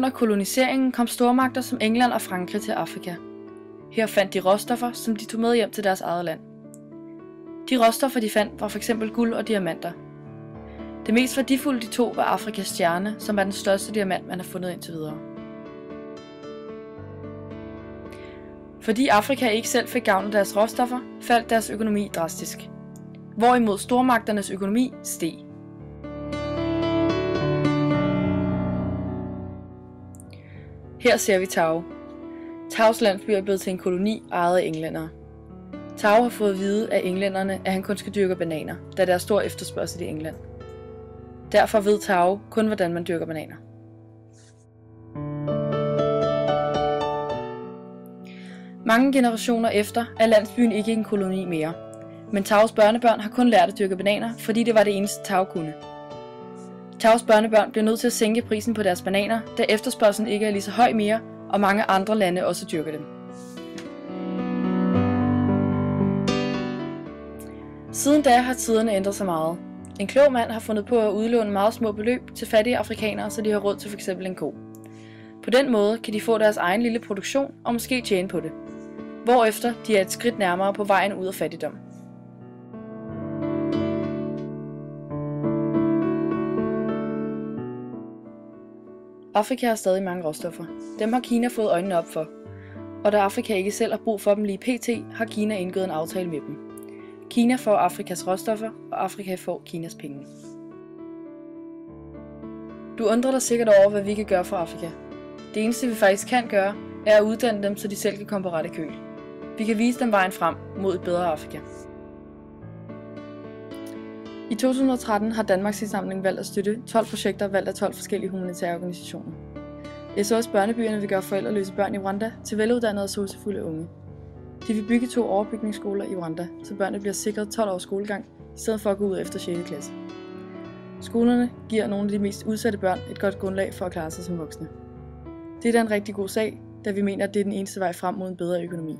Under koloniseringen kom stormagter som England og Frankrig til Afrika. Her fandt de råstoffer, som de tog med hjem til deres eget land. De råstoffer, de fandt, var f.eks. guld og diamanter. Det mest værdifulde de tog var Afrikas stjerne, som er den største diamant, man har fundet indtil videre. Fordi Afrika ikke selv fik gavn af deres råstoffer, faldt deres økonomi drastisk. Hvorimod stormagternes økonomi steg. Her ser vi Tao. Taos landsby er blevet til en koloni ejet af englændere. Tao har fået at vide af englænderne, at han kun skal dyrke bananer, da der er stor efterspørgsel i England. Derfor ved Tao kun, hvordan man dyrker bananer. Mange generationer efter er landsbyen ikke en koloni mere, men Taos børnebørn har kun lært at dyrke bananer, fordi det var det eneste Tao kunne. Taos børnebørn bliver nødt til at sænke prisen på deres bananer, da efterspørgselen ikke er lige så høj mere, og mange andre lande også dyrker dem. Siden da har tiderne ændret sig meget. En klog mand har fundet på at udlåne meget små beløb til fattige afrikanere, så de har råd til f.eks. en ko. På den måde kan de få deres egen lille produktion og måske tjene på det. Hvorefter de er et skridt nærmere på vejen ud af fattigdom. Afrika har stadig mange råstoffer. Dem har Kina fået øjnene op for. Og da Afrika ikke selv har brug for dem lige pt, har Kina indgået en aftale med dem. Kina får Afrikas råstoffer, og Afrika får Kinas penge. Du undrer dig sikkert over, hvad vi kan gøre for Afrika. Det eneste vi faktisk kan gøre, er at uddanne dem, så de selv kan komme på rette køl. Vi kan vise dem vejen frem mod et bedre Afrika. I 2013 har Danmarks Indsamling valgt at støtte 12 projekter valgt af 12 forskellige humanitære organisationer. SOS Børnebyerne vil gøre forældreløse børn i Rwanda til veluddannede og succesfulde unge. De vil bygge 2 overbygningsskoler i Rwanda, så børnene bliver sikret 12 års skolegang, i stedet for at gå ud efter 6. klasse. Skolerne giver nogle af de mest udsatte børn et godt grundlag for at klare sig som voksne. Det er da en rigtig god sag, da vi mener, at det er den eneste vej frem mod en bedre økonomi.